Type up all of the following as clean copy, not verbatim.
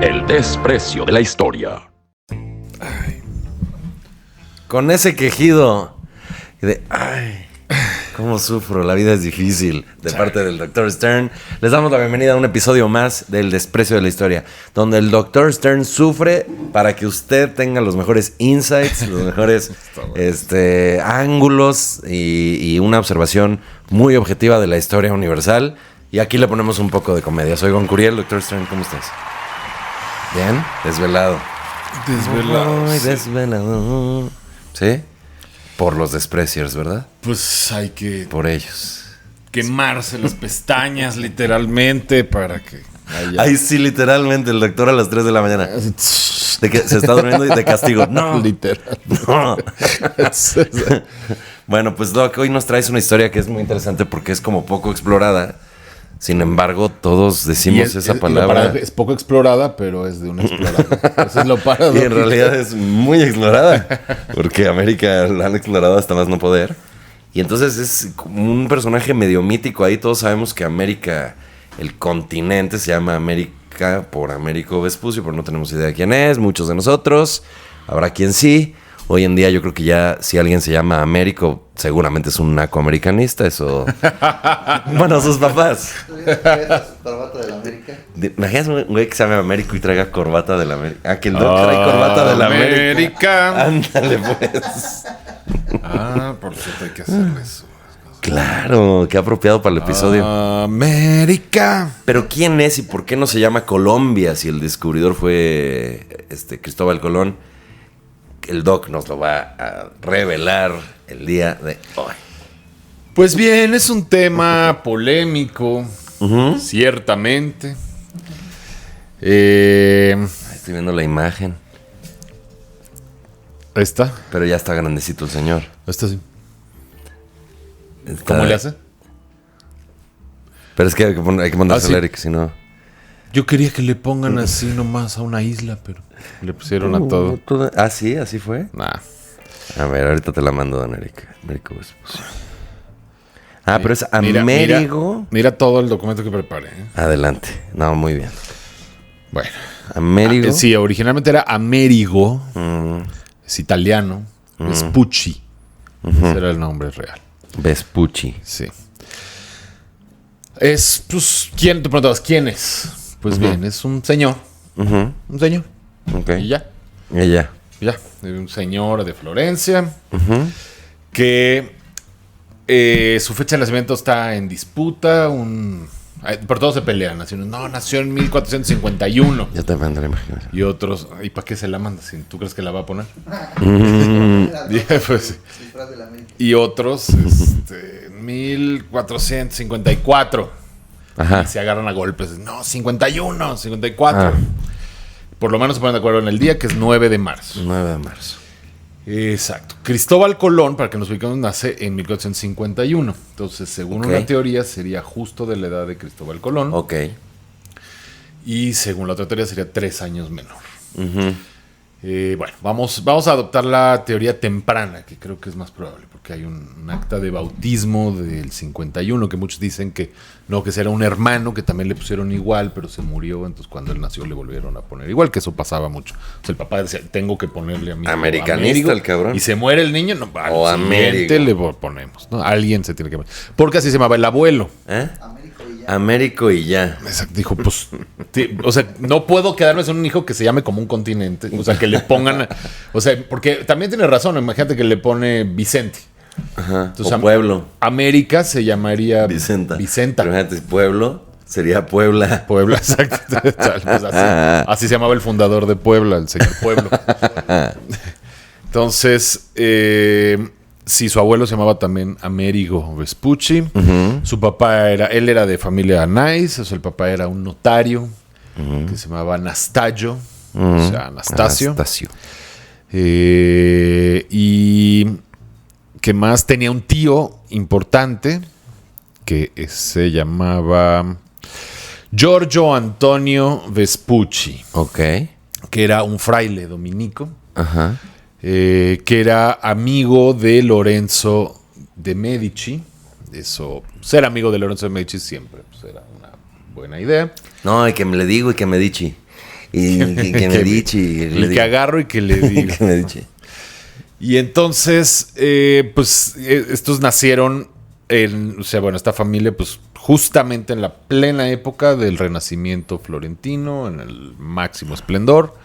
El desprecio de la historia. Con ese quejido de cómo sufro, la vida es difícil, de parte del Dr. Stern, les damos la bienvenida a un episodio más del Desprecio de la Historia, donde el Dr. Stern sufre para que usted tenga los mejores insights, los mejores ángulos y una observación muy objetiva de la historia universal. Y aquí le ponemos un poco de comedia. Soy Gon Curiel. Dr. Stern, ¿cómo estás? ¿Bien? Desvelado. Desvelado. Desvelado. ¿Sí? Por los despreciers, ¿verdad? Pues hay que Por ellos. quemarse las pestañas literalmente para que haya... Ahí sí, literalmente, el doctor a las 3 de la mañana. De que se está durmiendo y de castigo. No, literal. no. Bueno, pues Doc, hoy nos traes una historia que es muy interesante porque es como poco explorada. Sin embargo, todos decimos esa palabra. Es poco explorada, pero es de un explorador. Eso es lo paradójico. Y en realidad es muy explorada. Porque América la han explorado hasta más no poder. Y entonces es como un personaje medio mítico ahí. Todos sabemos que América, el continente, se llama América por Américo Vespucio, pero no tenemos idea de quién es. Muchos de nosotros. Habrá quien sí. Hoy en día yo creo que ya si alguien se llama Américo, seguramente es un naco americanista, eso... Bueno, sus papás. ¿Corbata de la América? Imagínate un güey que se llama Américo y traiga corbata de la América. Ah, que el Doc trae corbata de la América. Ándale, pues. Por cierto hay que hacer eso. Claro, qué apropiado para el episodio. América. Pero ¿quién es y por qué no se llama Colombia si el descubridor fue Cristóbal Colón? El Doc nos lo va a revelar el día de hoy. Pues bien, es un tema polémico, ciertamente. Estoy viendo la imagen. Ahí está. Pero ya está grandecito el señor. Esto sí. Está... ¿Cómo le hace? Pero es que hay que mandarse ¿sí? al Eric, si no... Yo quería que le pongan así nomás a una isla, pero le pusieron a todo. Ah, sí, así fue. Nah. A ver, ahorita te la mando, don Eric. Américo Vespucio. Ah, pero es Mira, Américo. Mira todo el documento que preparé. Adelante. No, muy bien. Bueno. Américo. Sí, originalmente era Amerigo. Es italiano. Vespucci. Ese era el nombre real. Vespucci. Sí. Es, pues, ¿quién? Te preguntabas, ¿quién es? Pues bien, es un señor. Un señor. Ok. Y ya. Ella. Ya. Un señor de Florencia. Que su fecha de nacimiento está en disputa. Por todos se pelean. Nació en 1451. Ya te mandé la imagen. Y otros, ¿y para qué se la manda? ¿Tú crees que la va a poner? Pues, Disfraz de la América. y otros, 1454. Ajá. Y se agarran a golpes. No, 51, 54. Ah. Por lo menos se ponen de acuerdo en el día, que es 9 de marzo. 9 de marzo. Exacto. Cristóbal Colón, para que nos ubicamos, nace en 1451. Entonces, según una teoría, sería justo de la edad de Cristóbal Colón. Ok. Y según la otra teoría, sería 3 años menor. Bueno, vamos a adoptar la teoría temprana, que creo que es más probable, porque hay un acta de bautismo del 51, que muchos dicen que no, que será un hermano, que también le pusieron igual, pero se murió, entonces cuando él nació le volvieron a poner igual, que eso pasaba mucho. O sea, el papá decía, tengo que ponerle a mi hijo Americanista Américo, el cabrón. y se muere el niño, no, al O siguiente Américo. le ponemos, ¿no? Alguien se tiene que poner. Porque así se llamaba el abuelo. Américo y ya. Américo y ya. Exacto, dijo, pues, o sea, no puedo quedarme sin un hijo que se llame como un continente. O sea, que le pongan, o sea, porque también tiene razón, imagínate que le pone Vicente. Ajá. Entonces, O pueblo. América se llamaría Vicenta. Vicenta. Pero imagínate, pueblo sería Puebla. Puebla, exacto. Pues así se llamaba el fundador de Puebla, el señor Pueblo. Entonces, sí, su abuelo se llamaba también Amerigo Vespucci. Su papá él era de familia Anais, o sea, el papá era un notario que se llamaba Anastasio, o sea, Anastasio. Y que más tenía un tío importante que se llamaba Giorgio Antonio Vespucci. Ok. Que era un fraile dominico. Ajá. Que era amigo de Lorenzo de Medici. Eso, ser amigo de Lorenzo de Medici siempre pues, era una buena idea. No, y que me le digo y que me dichi. Y que me dichi. Y que agarro y que le digo. Que me dichi. Y entonces, estos nacieron o sea, bueno, esta familia, pues justamente en la plena época del Renacimiento florentino, en el máximo esplendor.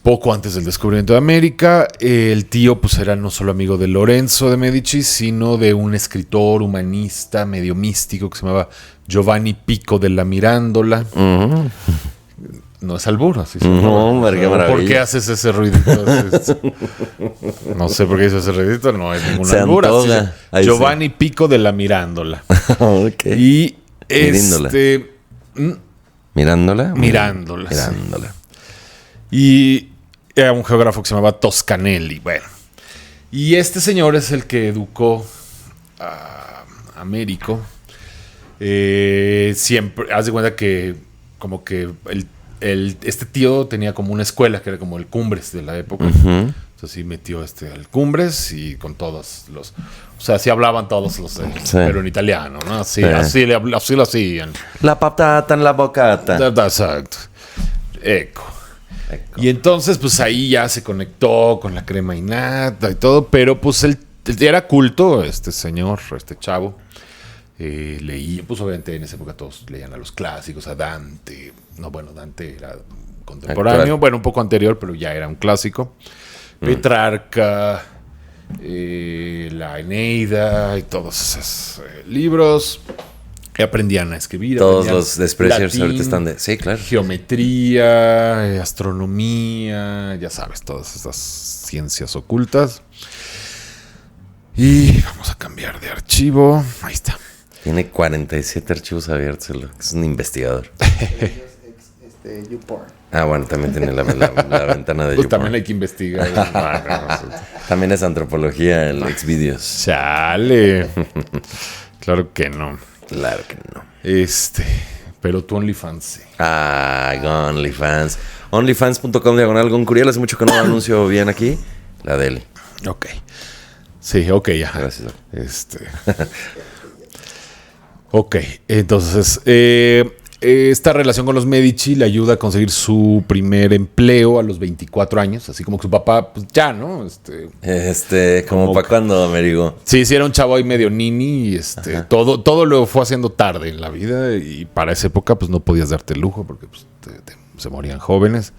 Poco antes del descubrimiento de América, el tío pues era no solo amigo de Lorenzo de Medici, sino de un escritor humanista medio místico que se llamaba Giovanni Pico della Mirandola. No es albur, así se llama. No, hombre, qué maravilla. ¿Por qué haces ese ruidito? No sé por qué hizo ese ruidito, no es ningún Se albur. antoja. Ahí Giovanni Pico della Mirandola. Ok. Y Miríndola. ¿Mirándola? Mirándola, sí. Mirándola. Y era un geógrafo que se llamaba Toscanelli. Bueno. Y este señor es el que educó a Américo. Siempre, haz de cuenta que como que este tío tenía como una escuela que era como el Cumbres de la época. Entonces sí metió al Cumbres y con todos los... O sea, sí hablaban todos los... Pero en italiano, ¿no? Así, Sí. así lo hacían. La patata en la bocata. Exacto. Eco. Y entonces, pues ahí ya se conectó con la crema innata y todo, pero pues él era culto, este señor, este chavo. Leía, pues obviamente en esa época todos leían a los clásicos, a Dante. No, bueno, Dante era contemporáneo, Actual. bueno, un poco anterior, pero ya era un clásico. Petrarca, la Eneida y todos esos libros. Que aprendían a escribir. Todos aprendían los despreciers latín, ahorita están de... Sí, claro. geometría, astronomía, ya sabes, todas esas ciencias ocultas. Y vamos a cambiar de archivo. Ahí está. Tiene 47 archivos abiertos. Es un investigador. YouPorn. Ah, bueno, también tiene la ventana de Pues YouPorn. también hay que investigar. También es antropología, el Xvideos. Chale. Claro que no. Claro que no. Pero tu OnlyFans sí. Ah, OnlyFans. OnlyFans.com/Goncuriel. Hace mucho que no anuncio bien aquí. La Deli. Ok. Sí, ok, ya. Gracias. Ok, entonces, esta relación con los Medici le ayuda a conseguir su primer empleo a los 24 años, así como que su papá, pues ya, ¿no? Como Como para cuando, Amerigo. Sí, era un chavo ahí medio nini y todo lo fue haciendo tarde en la vida y para esa época pues no podías darte el lujo porque pues, se morían jóvenes.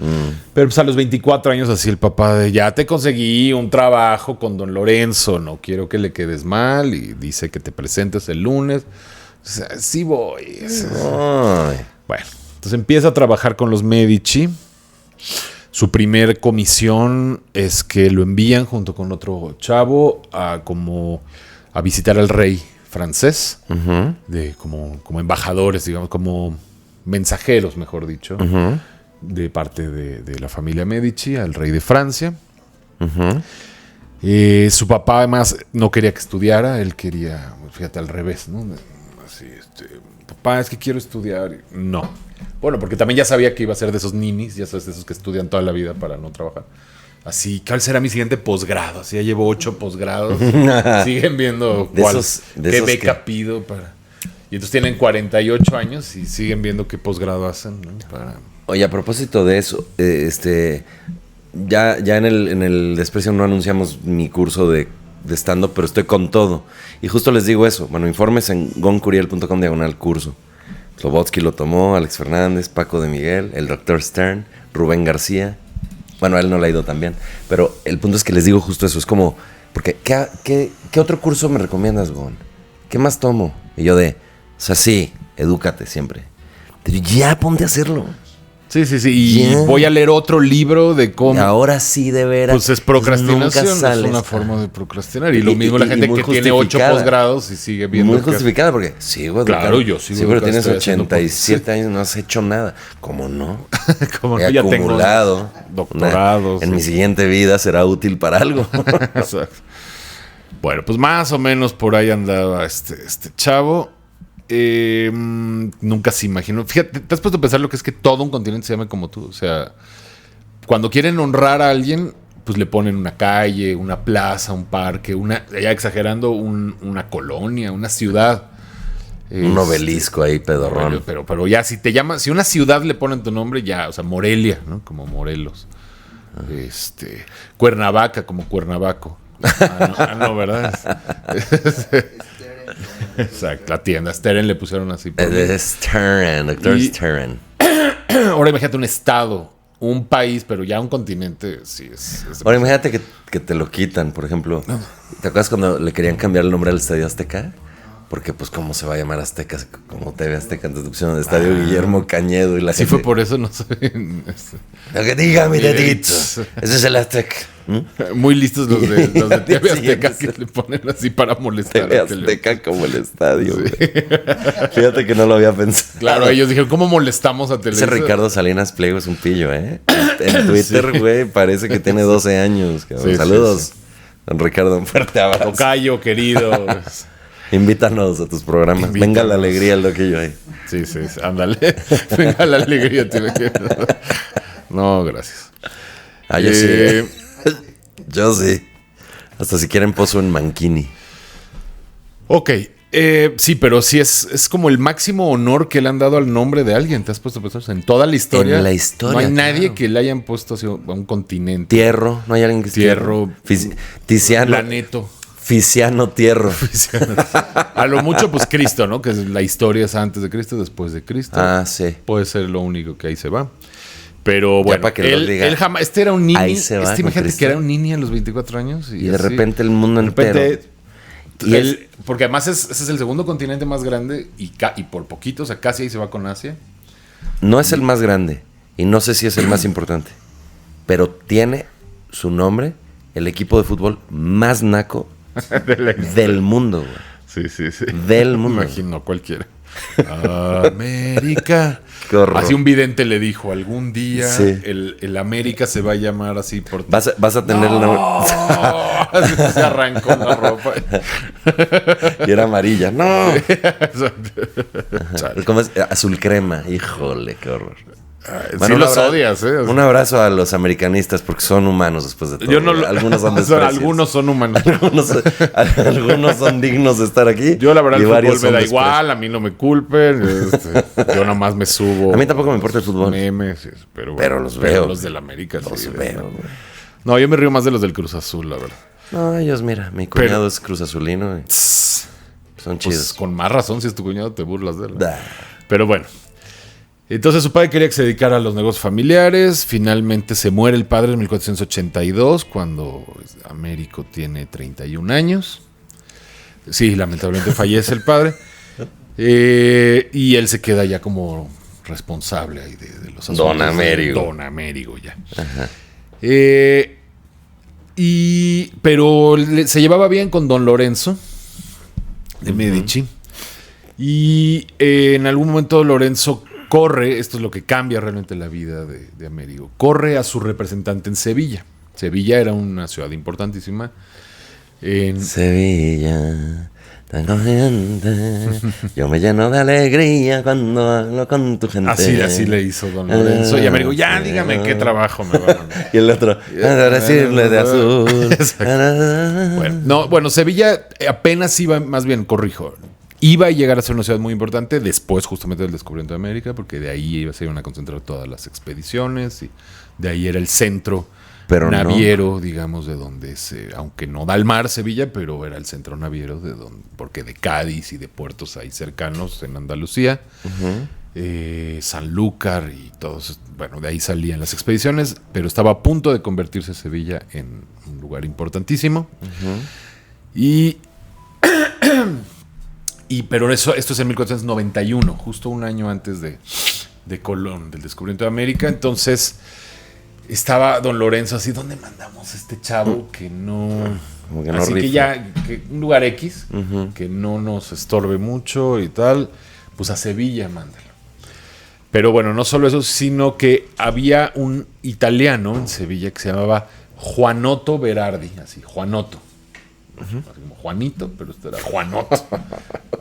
Pero pues a los 24 años así el papá de ya te conseguí un trabajo con don Lorenzo, no quiero que le quedes mal y dice que te presentes el lunes. O sea, sí voy. Ay. Bueno, entonces empieza a trabajar con los Medici. Su primer comisión es que lo envían junto con otro chavo a visitar al rey francés, como embajadores, digamos, como mensajeros, mejor dicho, de parte de la familia Medici al rey de Francia. Su papá además no quería que estudiara, él quería, fíjate, al revés, ¿no? Así, papá, es que quiero estudiar. No. Bueno, porque también ya sabía que iba a ser de esos ninis, ya sabes, de esos que estudian toda la vida para no trabajar. Así, ¿cuál será mi siguiente posgrado? Así, ya llevo 8 posgrados. Siguen viendo qué beca pido para... Y entonces tienen 48 años y siguen viendo qué posgrado hacen, ¿no? Oye, a propósito de eso, ya en el Desprecio no anunciamos mi curso de stand-up, pero estoy con todo. Y justo les digo eso. Bueno, informes en goncuriel.com/curso. Slobodsky lo tomó, Alex Fernández, Paco de Miguel, el Dr. Stern, Rubén García. Bueno, a él no le ha ido tan bien. Pero el punto es que les digo justo eso. Es como, porque ¿qué otro curso me recomiendas, Gon? ¿Qué más tomo? Y yo o sea, sí, edúcate siempre. Pero ya ponte a hacerlo. Sí. Y voy a leer otro libro de cómo... Ahora sí, de veras. Pues es procrastinación, Nunca sales. es una forma de procrastinar. Y lo mismo la gente que tiene 8 posgrados y sigue viendo... Muy justificada porque sigo educando. Claro, yo sigo sí, pero tienes estoy 87 años, no has hecho nada. ¿Cómo no? Como He no, ya acumulado. tengo doctorados. En mi siguiente vida será útil para algo. Exacto. Bueno, pues más o menos por ahí andaba este chavo. Nunca se imaginó. Fíjate, te has puesto a pensar lo que es que todo un continente se llame como tú. O sea, cuando quieren honrar a alguien, pues le ponen una calle, una plaza, un parque, ya exagerando, una colonia, una ciudad. Un obelisco ahí, pedorrón. Pero ya, si te llamas, si una ciudad le ponen tu nombre, ya, o sea, Morelia, ¿no? Como Morelos. Cuernavaca, como Cuernavaco. No, ¿verdad? Exacto, la tienda Steren le pusieron así. Stern, doctor Stern. Ahora imagínate un estado, un país, pero ya un continente, sí es Ahora imagínate que te lo quitan, por ejemplo. ¿Te acuerdas cuando le querían cambiar el nombre al Estadio Azteca? Porque, pues, ¿cómo se va a llamar Azteca? Como TV Azteca, entonces pusieron el Estadio Guillermo Cañedo y la Sí, gente... fue por eso, no sé. Lo que diga, mi dedito. Ese es el Azteca. Muy listos los de TV Sí, Azteca sí. que le ponen así para molestar. TV a Televisa. Azteca como el estadio, güey. Fíjate que no lo había pensado. Claro, ellos dijeron, ¿cómo molestamos a Ese Televisa? Ricardo Salinas Pliego es un pillo, ¿eh? En Twitter, güey, parece que tiene 12 años. Cabrón. Sí, Saludos, sí. don Ricardo, un fuerte abrazo. Tocayo, querido. Invítanos a tus programas. Invítanos. Venga la alegría, el loquillo ahí. Sí, ándale. Venga la alegría. No, gracias. Ah, yo Eh, sí. Yo sí. Hasta si quieren pozo en Mankini. Ok. Sí, pero sí es como el máximo honor que le han dado al nombre de alguien. ¿Te has puesto a pensar? En toda la historia. En la historia, No hay nadie claro. que le hayan puesto así a un continente. Tierro, no hay alguien que Tierro. Tiziano. Planeto. Ficiano Tierro. A lo mucho, pues Cristo, ¿no? Que la historia es antes de Cristo, después de Cristo. Ah, sí. Puede ser lo único que ahí se va. Pero bueno, para que lo diga, él jamás. Este era un niño. ahí se va con Imagínate Cristo. que era un niño a los 24 años. Y de así, repente el mundo de repente, entero. Y él- porque además ese es el segundo continente más grande y por poquito, o sea, casi ahí se va con Asia. No es el más grande y no sé si es el más importante, pero tiene su nombre el equipo de fútbol más naco del mundo, güey. Sí. Del Me mundo. imagino cualquiera. América. Qué horror. Así un vidente le dijo, algún día Sí. el América se va a llamar así por ti. Vas a tener el nombre. Así se arrancó la ropa. Y era amarilla. No. Chale. ¿Cómo es? Azul crema. Híjole, qué horror. Sí Bueno, un los abrazo- odias, ¿eh? Un abrazo a los americanistas porque son humanos después de todo. Yo no lo- Algunos son O sea, desprecios. algunos son humanos. algunos son dignos de estar aquí. Yo la verdad y el varios fútbol me son da desprecios. igual, a mí no me culpen. Yo nada más me subo. A mí tampoco me importa el fútbol. Memes, pero, Pero los veo. Los del América. Los sí, veo, ¿no? güey. No, yo me río más de los del Cruz Azul, la verdad. No, ellos, mira, mi cuñado es Cruz Azulino. Son Pues chidos. con más razón, si es tu cuñado, te burlas de él. Da. Pero bueno. Entonces su padre quería que se dedicara a los negocios familiares. Finalmente se muere el padre en 1482, cuando Américo tiene 31 años. Sí, lamentablemente fallece el padre. Y él se queda ya como responsable ahí de los asuntos. Don Américo. Don Américo ya. Pero se llevaba bien con Don Lorenzo de Medici. Y en algún momento Lorenzo corre, esto es lo que cambia realmente la vida de Américo, corre a su representante en Sevilla. Sevilla era una ciudad importantísima. Sevilla, tan corriente. Yo me lleno de alegría cuando hablo con tu gente. Así le hizo Don Lorenzo. Y Américo, ya dígame qué trabajo me va a mandar. Y el otro, a decirle de azul. Bueno, Sevilla apenas iba, más bien, corrijo, iba a llegar a ser una ciudad muy importante después justamente del descubrimiento de América, porque de ahí se iban a concentrar todas las expediciones y de ahí era el centro Pero no. naviero, digamos, de donde aunque no da al mar Sevilla, pero era el centro naviero porque de Cádiz y de puertos ahí cercanos en Andalucía, Sanlúcar y todos, bueno, de ahí salían las expediciones, pero estaba a punto de convertirse Sevilla en un lugar importantísimo. Pero esto es en 1491, justo un año antes de Colón, del descubrimiento de América. Entonces estaba Don Lorenzo así, ¿dónde mandamos a este chavo que no... Como que no así que rifa. ya, que un lugar X, que no nos estorbe mucho y tal, pues a Sevilla mándalo. Pero bueno, no solo eso, sino que había un italiano en Sevilla que se llamaba Juanoto Berardi, así, Juanoto. Así como Juanito, pero esto era Juanoto.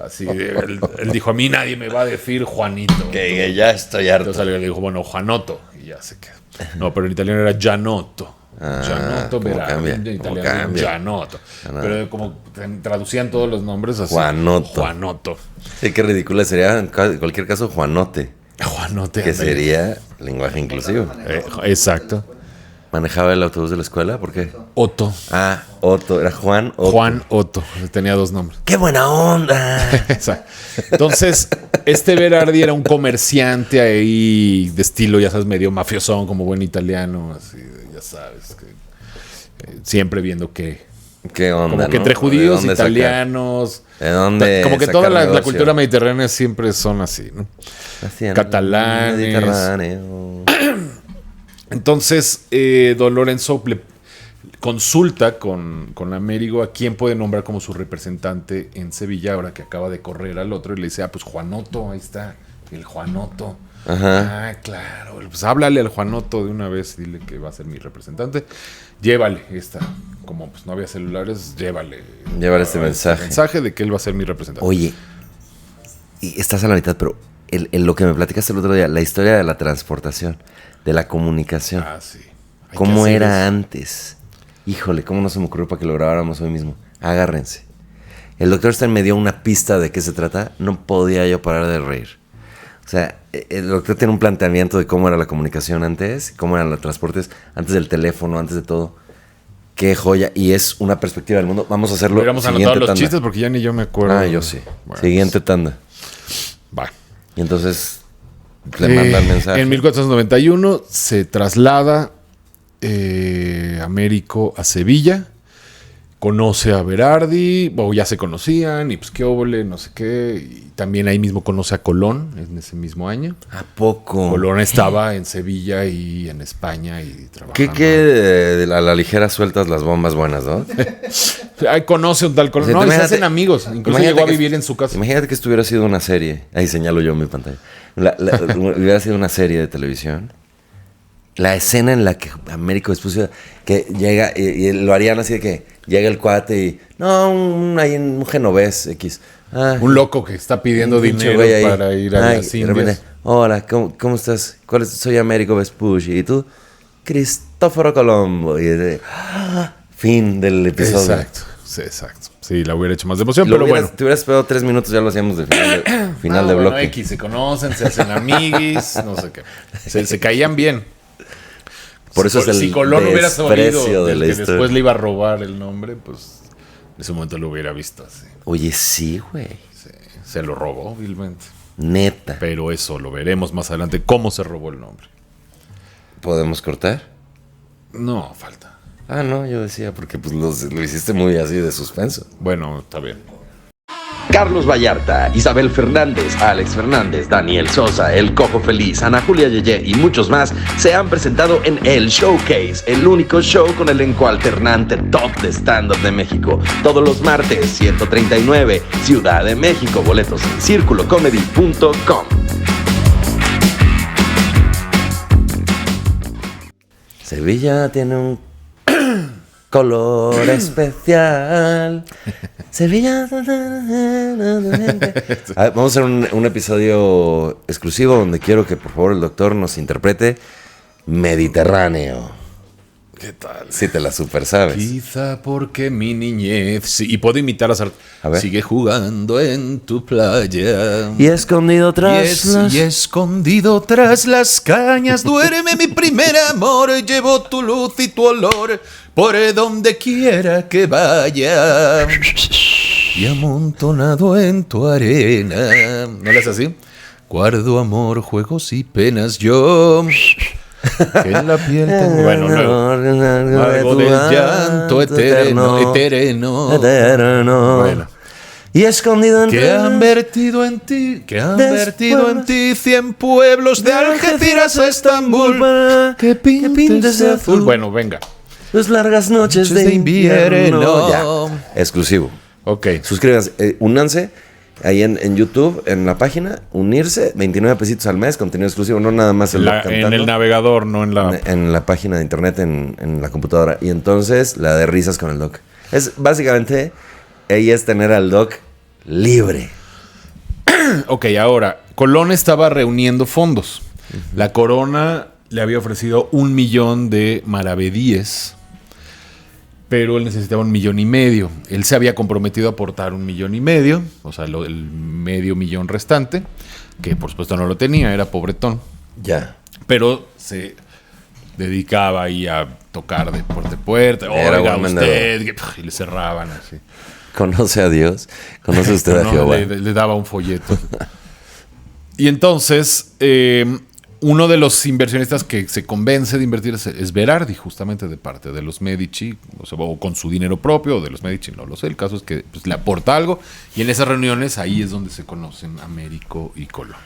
Así, él dijo, a mí nadie me va a decir Juanito. Que ya estoy harto. Entonces alguien le dijo, bueno, Juanoto, y ya se quedó. No, pero en italiano era Gianotto, Gianotto ¿cómo Berardi, cambia? en ¿Cómo italiano, cambia? Gianotto. Gianotto. Pero como traducían todos los nombres así. Juanotto. Juanotto. Sí, qué ridícula sería en cualquier caso Juanote, Juanote. que ándale. sería lenguaje inclusivo. Exacto. ¿Manejaba el autobús de la escuela? ¿Por qué? Otto. Ah, Otto, era Juan Otto. Juan Otto. Tenía dos nombres. ¡Qué buena onda! Exacto. Entonces, este Berardi era un comerciante ahí de estilo, ya sabes, medio mafiosón, como buen italiano, así, ya sabes, que, siempre viendo que, ¿Qué onda? como que ¿no? entre ¿De judíos, dónde sacar? italianos, ¿De dónde como que sacar toda la negocio? cultura mediterránea siempre son así, ¿no? Haciendo catalanes. Mediterráneo. Entonces, don Lorenzo le consulta con Américo a quién puede nombrar como su representante en Sevilla, ahora que acaba de correr al otro, y le dice, pues Juanoto, ahí está, el Juanoto. Ajá. Ah, claro, pues háblale al Juanoto de una vez, dile que va a ser mi representante. Llévale esta, como pues no había celulares, llévale Este mensaje. de que él va a ser mi representante. Oye, y estás a la mitad, pero lo que me platicaste el otro día, la historia de la transportación, de la comunicación. Ah, sí. Hay que ¿Cómo hacer era eso. antes? Híjole, ¿cómo no se me ocurrió para que lo grabáramos hoy mismo? Agárrense. El doctor Stein me dio una pista de qué se trata. No podía yo parar de reír. O sea, el doctor tiene un planteamiento de cómo era la comunicación antes, cómo eran los transportes, antes del teléfono, antes de todo. Qué joya. Y es una perspectiva del mundo. Vamos a hacerlo. Hubiéramos Siguiente anotado los tanda. chistes porque ya ni yo me acuerdo. Ah, yo sí. Bueno, Siguiente tanda. va. Y entonces le manda el mensaje. En 1491 se traslada Américo a Sevilla, conoce a Berardi, o ya se conocían, y pues qué óvole, no sé qué. Y también ahí mismo conoce a Colón en ese mismo año. ¿A poco? Colón estaba en Sevilla y en España y trabajando. ¿Qué a la ligera sueltas las bombas buenas, ¿no? Ahí conoce un tal Colón. O sea, No, y se imagínate- hacen amigos. Incluso imagínate llegó a que- vivir en su casa. Imagínate que esto hubiera sido una serie. Ahí señalo yo en mi pantalla. Hubiera sido una serie de televisión. La escena en la que Américo después que llega y lo harían así de que llega el cuate y no, hay un genovés X. Ah, Un loco que está pidiendo un pinche dinero güey ahí. para ir a Ay, las de repente, Indias. hola, ¿cómo estás? Soy Américo Vespucci. ¿Y tú? Cristóforo Colombo. Fin del episodio. Exacto, sí, exacto. Sí, la hubiera hecho más de emoción, Lo pero hubieras- bueno. Te hubieras esperado 3 minutos, ya lo hacíamos de final de Bueno, bloque. X, se conocen, se hacen amiguis, no sé qué. Se caían bien. Por eso es el Si Colón hubiera desprecio sabido de del la que historia. después le iba a robar el nombre, pues en ese momento lo hubiera visto así. Oye, sí, güey. Se lo robó, vilmente. Neta. Pero eso lo veremos más adelante, cómo se robó el nombre. ¿Podemos cortar? No, falta. Ah, no, yo decía, porque pues lo hiciste muy así de suspenso. Bueno, está bien. Carlos Vallarta, Isabel Fernández, Alex Fernández, Daniel Sosa, El Cojo Feliz, Ana Julia Yeye y muchos más se han presentado en El Showcase, el único show con elenco alternante top de stand-up de México. Todos los martes, 139, Ciudad de México. Boletos en circulocomedy.com. Sevilla tiene un color especial. Sevilla. A ver, vamos a hacer un episodio exclusivo donde quiero que por favor el doctor nos interprete Mediterráneo. ¿Qué tal? Si te la super sabes. Quizá porque mi niñez. Sí, y puedo imitar a Sartre. A ver. Sigue jugando en tu playa. Y escondido tras Y escondido tras las cañas duerme mi primer amor. Llevo tu luz y tu olor por donde quiera que vaya. Y amontonado en tu arena. ¿No le haces así? Guardo amor, juegos y penas yo. Que en la piel tengo. Bueno, luego. Algo del llanto eterno. Bueno. Y escondido Que han vertido en ti, que han vertido en ti 100 pueblos de Algeciras a Estambul, que pintes de azul. Bueno, venga. Las largas noches Noches de invierno. Ya. Exclusivo. Ok. Suscríbanse, únanse ahí en YouTube, en la página, unirse, 29 pesitos al mes, contenido exclusivo, no nada más el doc En cantando. el navegador, no en la... En la página de internet, en la computadora. Y entonces la de risas con el doc. Es básicamente, ella es tener al doc libre. Ok, ahora, Colón estaba reuniendo fondos. La corona le había ofrecido 1 millón de maravedíes, pero él necesitaba 1,5 millones. Él se había comprometido a aportar 1,5 millones, o sea, el medio millón restante, que por supuesto no lo tenía, era pobretón. Ya. Pero se dedicaba ahí a tocar de puerta a puerta. Era Oiga, buen usted. Y le cerraban así. Conoce a Dios. Conoce usted a No, Jehová. le daba un folleto. Y entonces, uno de los inversionistas que se convence de invertir es Berardi, justamente de parte de los Medici, o con su dinero propio, o de los Medici, no lo sé. El caso es que pues, le aporta algo, y en esas reuniones ahí es donde se conocen Américo y Colón.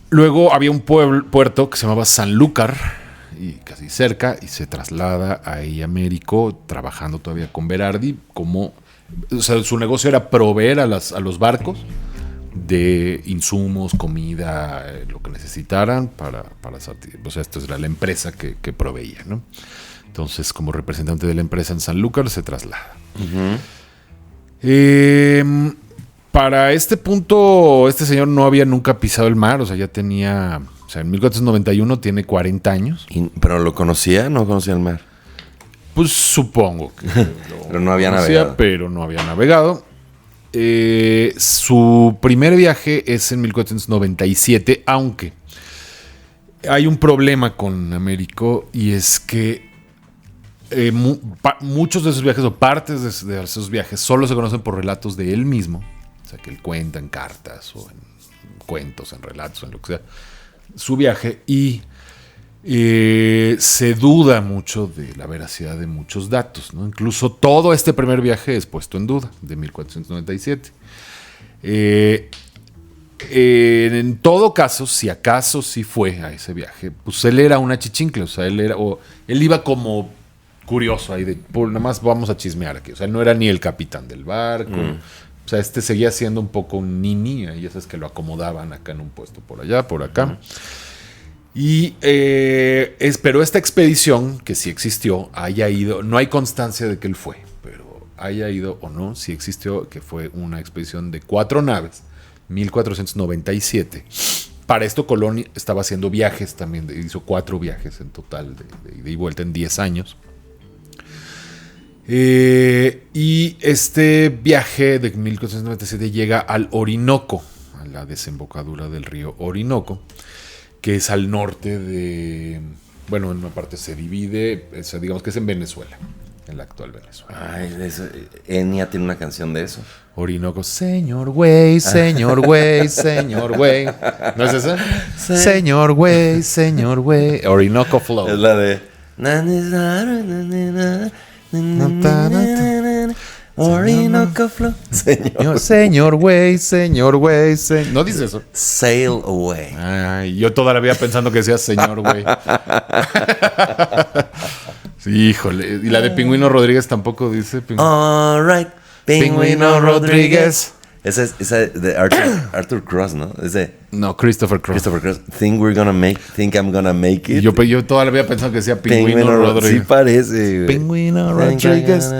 Luego había un puerto que se llamaba Sanlúcar, y casi cerca, y se traslada ahí a Américo, trabajando todavía con Berardi, como, o sea, su negocio era proveer a los barcos de insumos, comida, lo que necesitaran o sea, esto era la empresa que proveía, ¿no? Entonces, como representante de la empresa en Sanlúcar, se traslada. Para este punto, este señor no había nunca pisado el mar, o sea, ya tenía, o sea, en 1491 tiene 40 años. ¿Pero lo conocía? ¿No conocía el mar? Pues supongo que Pero no había conocía, navegado. pero no había navegado. Su primer viaje es en 1497, aunque hay un problema con Américo, y es que muchos de esos viajes o partes de esos viajes solo se conocen por relatos de él mismo. O sea, que él cuenta en cartas o en cuentos, en relatos, en lo que sea, su viaje, y se duda mucho de la veracidad de muchos datos, ¿no? Incluso todo este primer viaje es puesto en duda, de 1497. En todo caso, si acaso sí fue a ese viaje, pues él era una chichincle, o sea, él iba como curioso ahí, nada más vamos a chismear aquí, o sea, él no era ni el capitán del barco. O sea, seguía siendo un poco un nini, y eso es que lo acomodaban acá en un puesto por allá, por acá. Y pero esta expedición, que sí existió, haya ido, no hay constancia de que él fue, pero haya ido o no, sí existió, que fue una expedición de 4 naves, 1497. Para esto Colón estaba haciendo viajes también, hizo 4 viajes en total, de ida y vuelta en 10 años. Y este viaje de 1497 llega al Orinoco, a la desembocadura del río Orinoco, que es al norte de... Bueno, en una parte se divide, digamos que es en Venezuela, en la actual Venezuela. Ay, Enya tiene una canción de eso. Orinoco, señor güey, señor güey, señor güey. ¿No es esa? Sí. Señor güey, señor güey. Orinoco Flow. Es la de... Orinoco Flow. Señor güey, señor güey. No dice eso. Sail away. Ay, yo todavía pensando que decía señor güey. Sí, híjole. Y la de Pingüino Rodríguez tampoco dice. All right. Pingüino Rodríguez. Esa es de Arthur Cross, ¿no? No, Christopher Cross. Think I'm gonna make it. Yo todavía pensando que decía Pingüino Rodríguez. Sí parece, güey. Pingüino Rodríguez.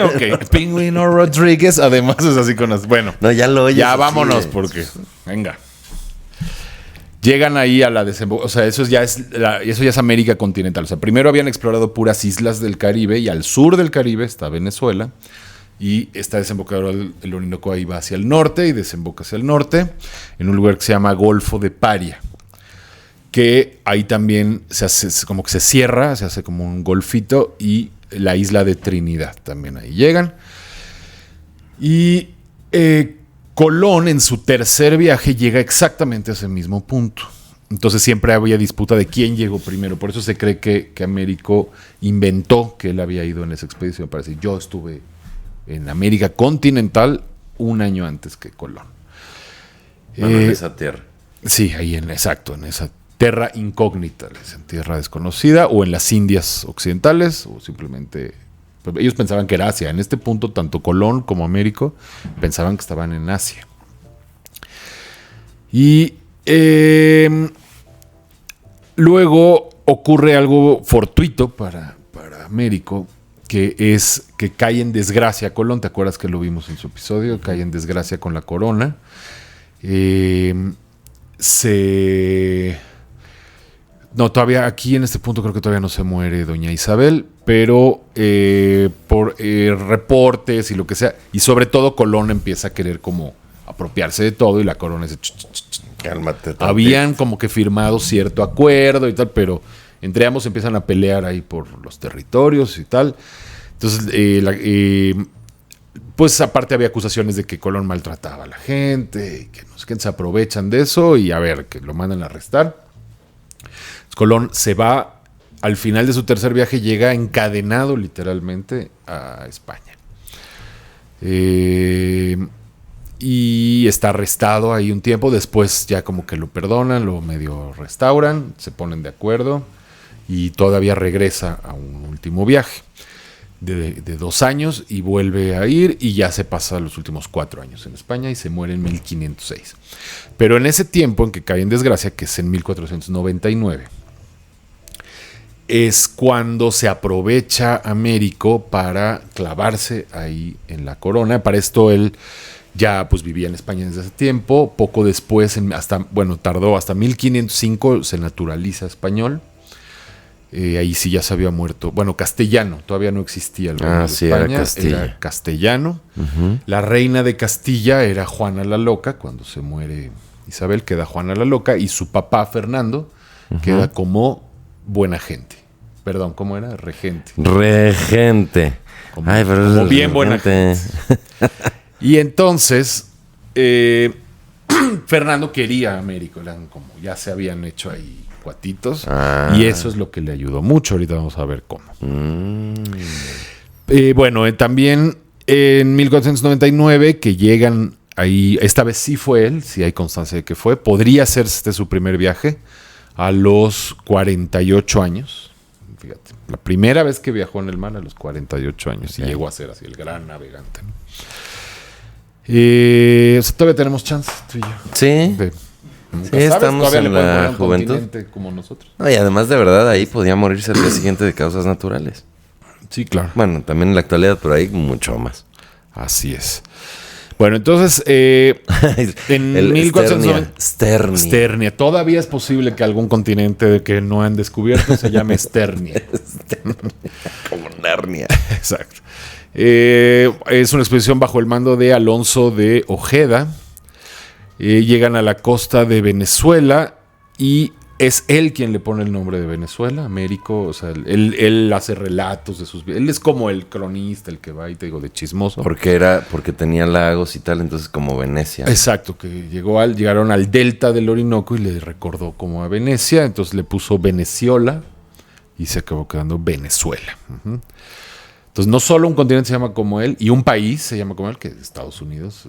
Ok, Pingüino Rodríguez. Además es así con las... Bueno, no, ya lo oyes. Ya vámonos, porque... Venga. Llegan ahí a la desembocadura. O sea, eso ya es América continental. O sea, primero habían explorado puras islas del Caribe, y al sur del Caribe está Venezuela. Y esta desembocadura del Orinoco ahí va hacia el norte, y desemboca hacia el norte en un lugar que se llama Golfo de Paria, que ahí también se hace como que se cierra, se hace como un golfito, y la isla de Trinidad también ahí llegan. Y Colón en su tercer viaje llega exactamente a ese mismo punto. Entonces siempre había disputa de quién llegó primero. Por eso se cree que Américo inventó que él había ido en esa expedición para decir: yo estuve en América continental 1 año antes que Colón. Bueno, en esa tierra. Sí, ahí en esa terra incógnita, en tierra desconocida, o en las Indias occidentales, o simplemente... Ellos pensaban que era Asia. En este punto, tanto Colón como Américo pensaban que estaban en Asia. Y luego ocurre algo fortuito para Américo, que es que cae en desgracia Colón. ¿Te acuerdas que lo vimos en su episodio? Cae en desgracia con la corona. No, todavía aquí en este punto creo que todavía no se muere doña Isabel, pero por reportes y lo que sea, y sobre todo Colón empieza a querer como apropiarse de todo y la corona dice, Cálmate. tantito. habían como que firmado cierto acuerdo y tal, pero entre ambos empiezan a pelear ahí por los territorios y tal. Entonces, pues aparte había acusaciones de que Colón maltrataba a la gente, y que no sé quién se aprovechan de eso y a ver, que lo mandan a arrestar. Colón se va, al final de su tercer viaje llega encadenado literalmente a España. Y está arrestado ahí un tiempo, después ya como que lo perdonan, lo medio restauran, se ponen de acuerdo y todavía regresa a un último viaje de 2 años y vuelve a ir y ya se pasa los últimos 4 años en España y se muere en 1506. Pero en ese tiempo en que cae en desgracia, que es en 1499, es cuando se aprovecha Américo para clavarse ahí en la corona. Para esto él ya pues vivía en España desde ese tiempo. Poco después, tardó hasta 1505, se naturaliza español. Ahí sí ya se había muerto. Bueno, castellano, todavía no existía el reino de sí, España, era castellano. La reina de Castilla era Juana la Loca. Cuando se muere Isabel queda Juana la Loca y su papá Fernando queda como buena gente. Perdón, ¿cómo era? Regente. Como bien buena gente. Y entonces, Fernando quería a Américo, eran como ya se habían hecho ahí cuatitos, y eso es lo que le ayudó mucho. Ahorita vamos a ver cómo. También en 1499, que llegan ahí, esta vez sí fue él, sí hay constancia de que fue, podría ser su primer viaje a los 48 años. Fíjate, la primera vez que viajó en el mar a los 48 años y llegó a ser así el gran navegante, ¿no? Todavía tenemos chance, tú y yo. Sí. Estamos en la juventud. Como nosotros. No, y además, de verdad, ahí podía morirse al día siguiente de causas naturales. Sí, claro. Bueno, también en la actualidad, pero ahí mucho más. Así es. Bueno, entonces, en 1490... Sternia. Todavía es posible que algún continente que no han descubierto se llame Sternia. Como Narnia. Exacto. Es una expedición bajo el mando de Alonso de Ojeda. Llegan a la costa de Venezuela y es él quien le pone el nombre de Venezuela, Américo. O sea, él hace relatos de sus vidas. Él es como el cronista, el que va y te digo de chismoso. Porque tenía lagos y tal, entonces como Venecia. Exacto, que llegaron al delta del Orinoco y le recordó como a Venecia, entonces le puso Veneciola y se acabó quedando Venezuela. Entonces no solo un continente se llama como él y un país se llama como él, que es Estados Unidos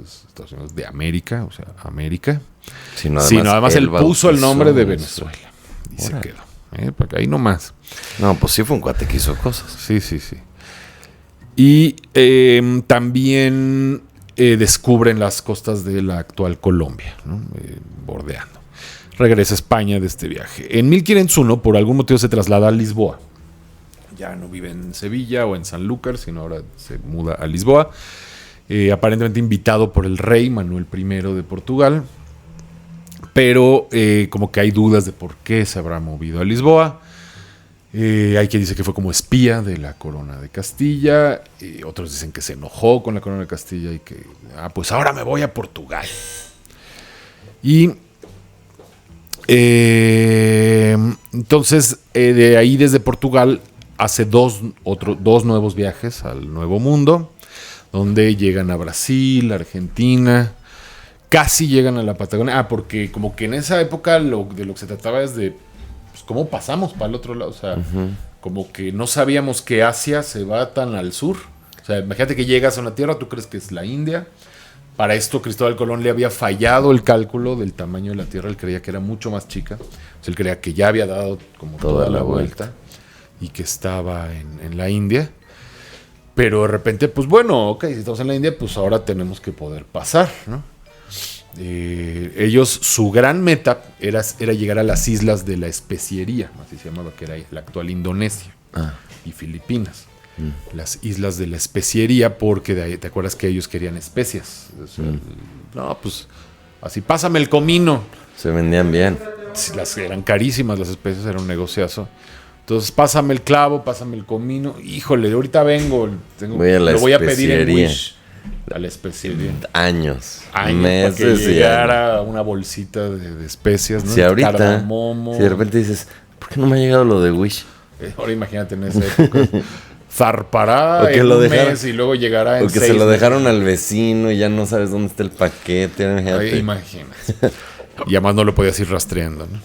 de América, o sea, América. Sino además él puso el nombre de Venezuela y se quedó. Porque ahí nomás. No, pues sí fue un cuate que hizo cosas. Sí. Y también descubren las costas de la actual Colombia, ¿no? Bordeando. Regresa a España de este viaje. En 1501, por algún motivo, se traslada a Lisboa. Ya no vive en Sevilla o en Sanlúcar, sino ahora se muda a Lisboa. Aparentemente invitado por el rey Manuel I de Portugal. Pero como que hay dudas de por qué se habrá movido a Lisboa. Hay quien dice que fue como espía de la corona de Castilla. Otros dicen que se enojó con la corona de Castilla y que, pues ahora me voy a Portugal. Y entonces de ahí desde Portugal hace dos nuevos viajes al Nuevo Mundo, donde llegan a Brasil, Argentina, casi llegan a la Patagonia. Porque como que en esa época de lo que se trataba es de pues, cómo pasamos para el otro lado. O sea, como que no sabíamos que Asia se va tan al sur. O sea, imagínate que llegas a una tierra, tú crees que es la India. Para esto Cristóbal Colón le había fallado el cálculo del tamaño de la tierra. Él creía que era mucho más chica. O sea, él creía que ya había dado como toda la vuelta y que estaba en la India. Pero de repente, pues bueno, ok, si estamos en la India, pues ahora tenemos que poder pasar, ¿no? Ellos, su gran meta era llegar a las islas de la especiería, así se llamaba, que era la actual Indonesia y Filipinas. Las islas de la especiería, porque de ahí, ¿te acuerdas que ellos querían especias? O sea, no, pues Así, pásame el comino. Se vendían bien. Eran carísimas las especias, era un negociazo. Entonces, pásame el clavo, pásame el comino. Híjole, ahorita vengo. Lo voy a pedir en Wish. A la especiería. Años. Meses para que llegara una bolsita de especias, ¿no? Si ahorita, cardamomo. si de repente dices, ¿por qué no me ha llegado lo de Wish? Ahora imagínate en esa época. Zarpará en un mes y luego llegará en 6 meses. O que se lo dejaron al vecino y ya no sabes dónde está el paquete. Imagínate. Y además no lo podías ir rastreando, ¿no?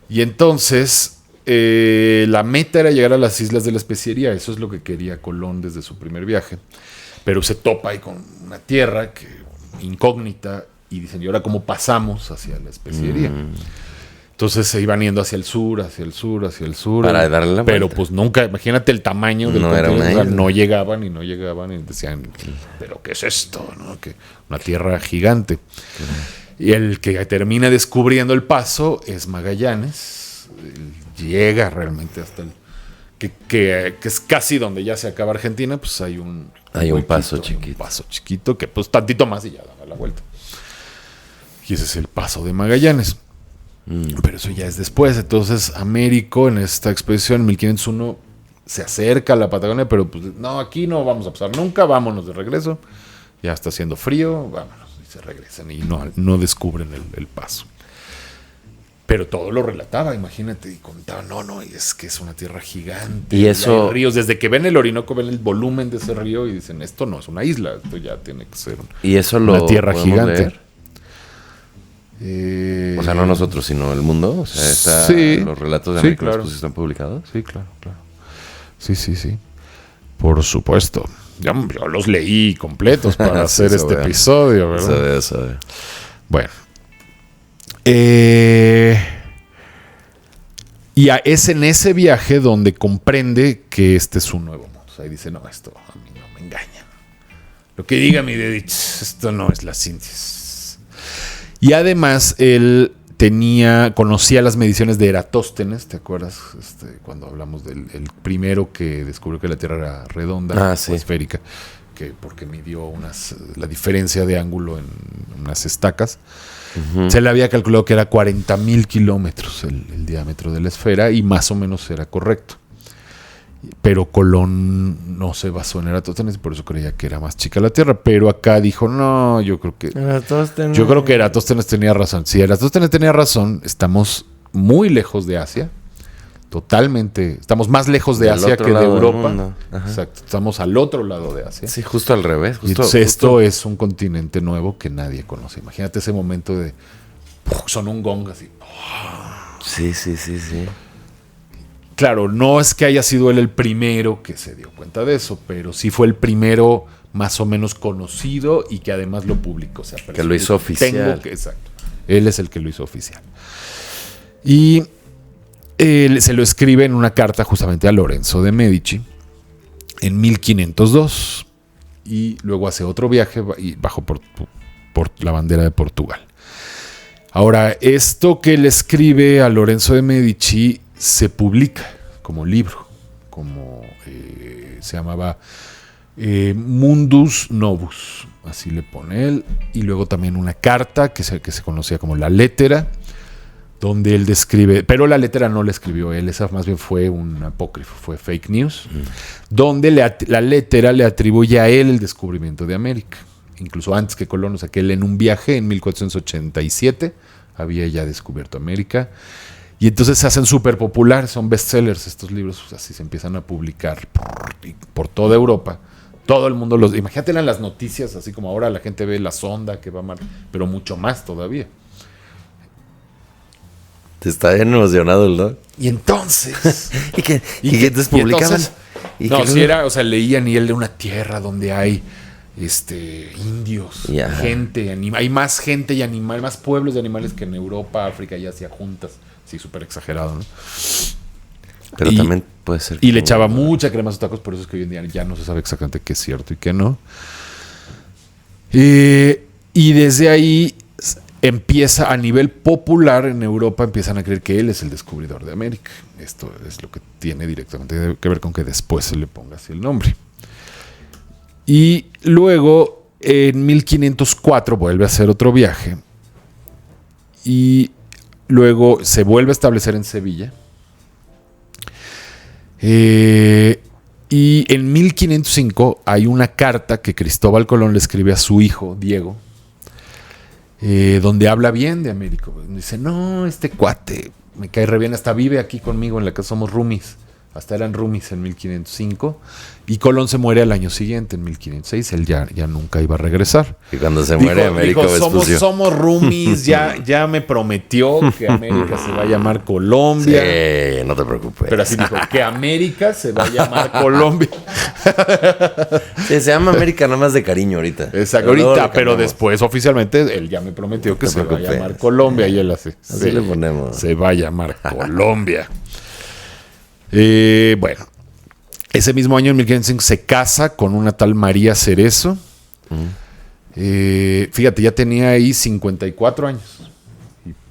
Y entonces, la meta era llegar a las islas de la especiería. Eso es lo que quería Colón desde su primer viaje. Pero se topa ahí con una tierra incógnita y dicen, ¿y ahora cómo pasamos hacia la especiería? Entonces se iban yendo hacia el sur, hacia el sur, hacia el sur. Para darle la Pero vuelta. pues nunca, imagínate el tamaño del continente. No llegaban y decían, ¿pero qué es esto? ¿No? Que una tierra gigante. Y el que termina descubriendo el paso es Magallanes. Llega realmente hasta el... Que es casi donde ya se acaba Argentina, pues hay un paso chiquito. Un paso chiquito que pues tantito más y ya da la vuelta. Y ese es el paso de Magallanes. Pero eso ya es después. Entonces Américo en esta expedición en 1501 se acerca a la Patagonia, pero pues no, aquí no vamos a pasar nunca, vámonos de regreso. Ya está haciendo frío, vámonos. Y se regresan y no descubren el paso. Pero todo lo relataba, imagínate, y contaba, no, es que es una tierra gigante. Y eso... hay ríos, desde que ven el Orinoco, ven el volumen de ese río y dicen, esto no es una isla, esto ya tiene que ser una tierra gigante. O sea, no nosotros, sino el mundo. O sea, los relatos de América claro. Están publicados. Sí, claro. Sí. Por supuesto. Yo los leí completos para hacer este episodio, ¿verdad? Eso. Bueno. Y es en ese viaje donde comprende que este es un nuevo mundo. O sea, y dice, no, esto a mí no me engaña. Lo que diga mi dedito, esto no es la síntesis. Y además, él conocía las mediciones de Eratóstenes, ¿te acuerdas? Cuando hablamos del primero que descubrió que la Tierra era redonda o esférica, porque midió la diferencia de ángulo en unas estacas. Uh-huh. Se le había calculado que era 40,000 kilómetros el diámetro de la esfera y más o menos era correcto. Pero Colón no se basó en Eratóstenes, por eso creía que era más chica la Tierra. Pero acá dijo, no, yo creo que Eratóstenes tenía razón. Si Eratóstenes tenía razón, estamos muy lejos de Asia. Totalmente. Estamos más lejos de Asia que de Europa. Exacto. Estamos al otro lado de Asia. Sí, justo al revés. Esto es un continente nuevo que nadie conoce. Imagínate ese momento de... Sonó un gong así. Sí. Claro, no es que haya sido él el primero que se dio cuenta de eso, pero sí fue el primero más o menos conocido y que además lo publicó. O sea, que lo hizo oficial. Exacto. Él es el que lo hizo oficial. Y él se lo escribe en una carta justamente a Lorenzo de Medici en 1502. Y luego hace otro viaje y bajo por la bandera de Portugal. Ahora, esto que le escribe a Lorenzo de Medici se publica como libro, se llamaba Mundus Novus, así le pone él, y luego también una carta que se conocía como la Lettera, donde él describe, pero la Lettera no la escribió él, esa más bien fue un apócrifo, fue fake news, donde la Lettera le atribuye a él el descubrimiento de América, incluso antes que Colón, o sea que él en un viaje en 1487 había ya descubierto América. Y entonces se hacen súper populares, son bestsellers estos libros, pues así se empiezan a publicar por toda Europa. Todo el mundo imagínate en las noticias, así como ahora la gente ve la sonda que va mal, pero mucho más todavía. Te está bien emocionado el Doc. Y entonces... ¿Y qué entonces publicaban? Leían y él de una tierra donde hay indios, gente, hay más gente y animales, más pueblos de animales que en Europa, África y Asia juntas. Sí, súper exagerado, ¿no? Pero también puede ser... Y le echaba mucha crema a sus tacos, por eso es que hoy en día ya no se sabe exactamente qué es cierto y qué no. Y desde ahí empieza, a nivel popular en Europa, empiezan a creer que él es el descubridor de América. Esto es lo que tiene directamente que ver con que después se le ponga así el nombre. Y luego, en 1504, vuelve a hacer otro viaje y luego se vuelve a establecer en Sevilla. Y en 1505 hay una carta que Cristóbal Colón le escribe a su hijo, Diego, donde habla bien de Américo. Dice, no, este cuate me cae re bien, hasta vive aquí conmigo en la que somos roomies. Hasta eran roomies en 1505. Y Colón se muere al año siguiente, en 1506. Él ya nunca iba a regresar. Y cuando se muere Américo Vespucio. Somos roomies, ya me prometió que América se va a llamar Colombia. Sí, no te preocupes. Pero así dijo, que América se va a llamar Colombia. Sí, se llama América nada más de cariño ahorita. Exacto, ahorita, pero después oficialmente él ya me prometió que se va a llamar Colombia. Y él así le ponemos. Se va a llamar Colombia. Bueno, ese mismo año, en 1505, se casa con una tal María Cerezo. Fíjate, ya tenía ahí 54 años.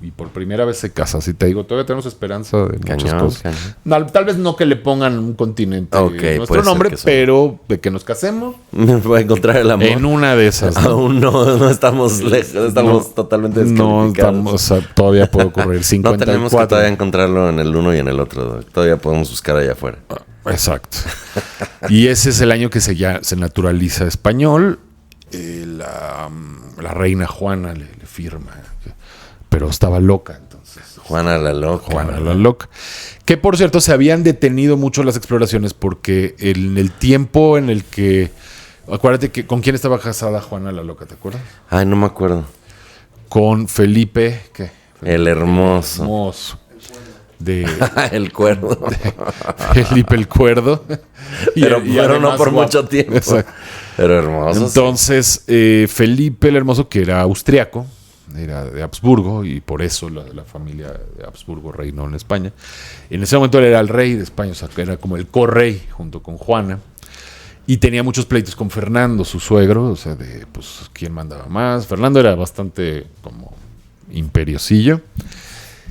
Y por primera vez se casa. Así te digo, todavía tenemos esperanza de muchas cosas. No, tal vez no que le pongan un continente nuestro nombre, pero de que nos casemos. Voy a encontrar el amor. En una de esas. ¿No? Aún no estamos lejos, estamos totalmente descalificados. No estamos, todavía puede ocurrir. 54. No tenemos que todavía encontrarlo en el uno y en el otro. Todavía podemos buscar allá afuera. Exacto. Y ese es el año que se naturaliza español. La reina Juana le firma. Pero estaba loca, entonces. Juana la loca. Que, por cierto, se habían detenido mucho las exploraciones porque en el tiempo en el que... Acuérdate que ¿con quién estaba casada Juana la loca? ¿Te acuerdas? Ay, no me acuerdo. Con Felipe... ¿Qué? El hermoso. El cuerdo. Felipe el Cuerdo. Pero no por mucho tiempo. Exacto. Pero hermoso. Entonces, Felipe el Hermoso, que era austriaco, era de Habsburgo, y por eso la familia de Habsburgo reinó en España. En ese momento él era el rey de España, o sea, que era como el correy junto con Juana, y tenía muchos pleitos con Fernando, su suegro, o sea, de pues quién mandaba más. Fernando era bastante como imperiosillo,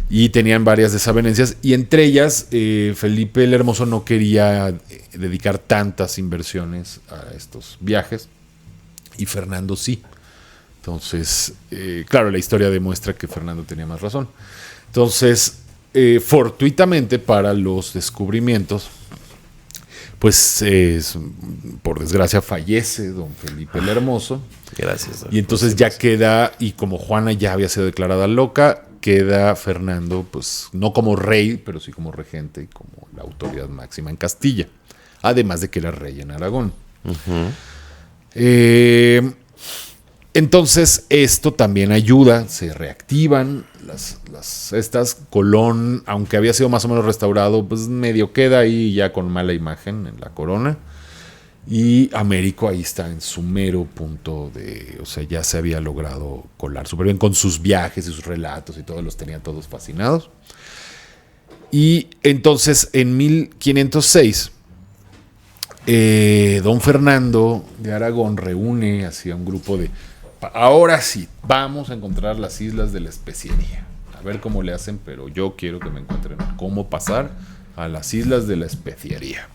y tenían varias desavenencias, y entre ellas Felipe el Hermoso no quería dedicar tantas inversiones a estos viajes, y Fernando sí. Entonces, claro, la historia demuestra que Fernando tenía más razón. Entonces, fortuitamente para los descubrimientos, pues por desgracia fallece don Felipe el Hermoso. Gracias. Y entonces ya queda, y como Juana ya había sido declarada loca, queda Fernando, pues no como rey, pero sí como regente y como la autoridad máxima en Castilla. Además de que era rey en Aragón. Entonces esto también ayuda, se reactivan estas. Colón, aunque había sido más o menos restaurado, pues medio queda ahí ya con mala imagen en la corona. Y Américo ahí está en su mero punto o sea, ya se había logrado colar súper bien con sus viajes y sus relatos y todos los tenía todos fascinados. Y entonces en 1506 don Fernando de Aragón reúne así a un grupo de... Ahora sí, vamos a encontrar las islas de la especiería. A ver cómo le hacen, pero yo quiero que me encuentren cómo pasar a las islas de la especiería.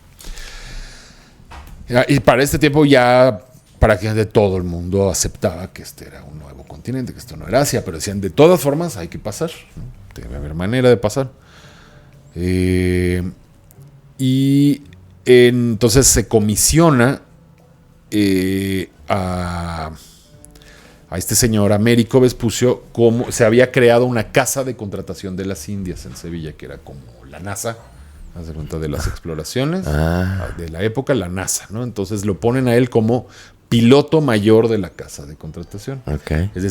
Y para este tiempo ya prácticamente todo el mundo aceptaba que este era un nuevo continente, que esto no era Asia, pero decían, de todas formas hay que pasar, ¿no? Debe haber manera de pasar. Y entonces se comisiona a este señor Américo Vespucio, como se había creado una casa de contratación de las Indias en Sevilla, que era como la NASA, haz de cuenta, de las exploraciones de la época, la NASA, ¿no? Entonces lo ponen a él como piloto mayor de la casa de contratación. Okay. Es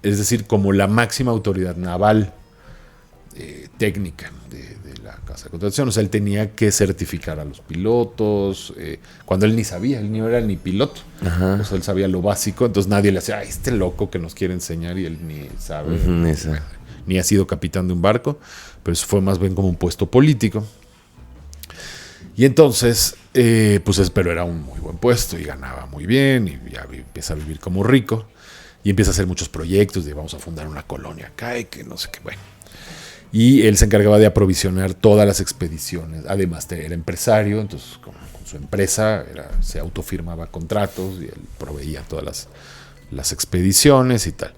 decir, como la máxima autoridad naval técnica de la casa de contratación. O sea, él tenía que certificar a los pilotos, cuando él ni sabía, él ni era ni piloto. O sea, él sabía lo básico, entonces nadie le hacía, este loco que nos quiere enseñar, y él ni sabe, ni ha sido capitán de un barco, pero eso fue más bien como un puesto político. Y entonces, pero era un muy buen puesto y ganaba muy bien, y ya empieza a vivir como rico, y empieza a hacer muchos proyectos de vamos a fundar una colonia acá y que no sé qué, bueno. Y él se encargaba de aprovisionar todas las expediciones. Además, era empresario, entonces con su empresa se autofirmaba contratos y él proveía todas las expediciones y tal.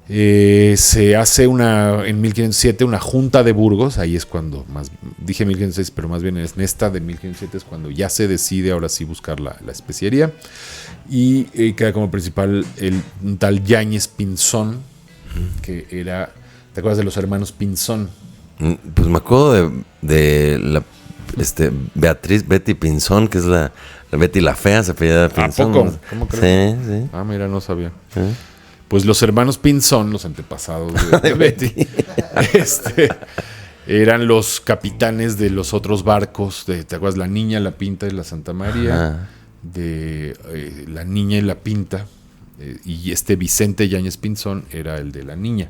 Se hace en 1507 una junta de Burgos, ahí es cuando, dije 1506, pero más bien en esta de 1507 es cuando ya se decide ahora sí buscar la especiería, y queda como principal un tal Yáñez Pinzón, que era, ¿te acuerdas de los hermanos Pinzón? Pues me acuerdo de la Betty Pinzón, que es la Betty la Fea, se apellida Pinzón. ¿A poco? ¿Cómo crees? Sí, sí. Ah, mira, no sabía. Pues los hermanos Pinzón, los antepasados de Betty, eran los capitanes de los otros barcos, ¿te acuerdas? La Niña, la Pinta y la Santa María, de la Niña y la Pinta, y Vicente Yáñez Pinzón era el de la Niña.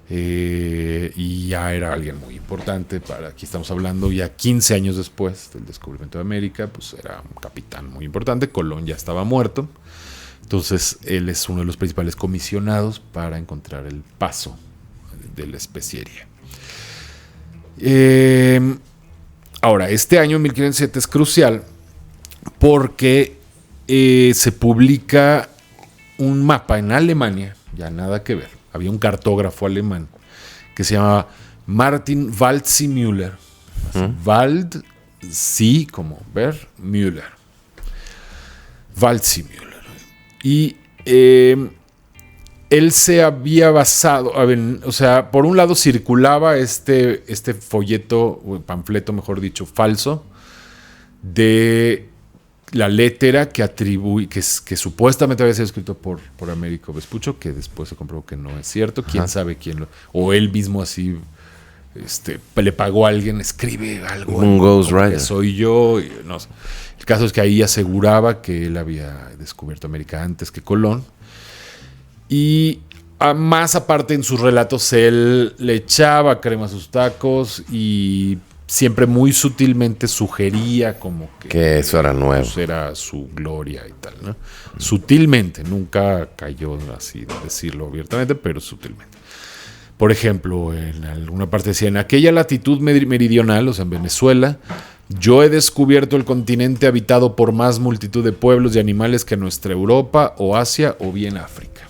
Y ya era alguien muy importante aquí estamos hablando ya 15 años después del descubrimiento de América, pues era un capitán muy importante. Colón ya estaba muerto, entonces él es uno de los principales comisionados para encontrar el paso de la especiería. Ahora, este año 1507 es crucial porque se publica un mapa en Alemania, ya nada que ver. Había un cartógrafo alemán que se llamaba Martin Waldseemüller. Wald, sí, como ver, Müller. Waldseemüller. Y él se había basado, o sea, por un lado circulaba este folleto, o panfleto, mejor dicho, falso, de la letra que supuestamente había sido escrito por Américo Vespuccio, que después se comprobó que no es cierto. Quién sabe quién o él mismo así le pagó a alguien, escribe algo, un ghostwriter, que soy yo, y no sé. El caso es que ahí aseguraba que él había descubierto América antes que Colón, y más aparte en sus relatos él le echaba crema a sus tacos y siempre muy sutilmente sugería como que eso era nuevo, pues era su gloria y tal, ¿no? Sutilmente, nunca cayó así de decirlo abiertamente, pero sutilmente. Por ejemplo, en alguna parte decía: en aquella latitud meridional, o sea, en Venezuela, yo he descubierto el continente habitado por más multitud de pueblos y animales que nuestra Europa o Asia o bien África.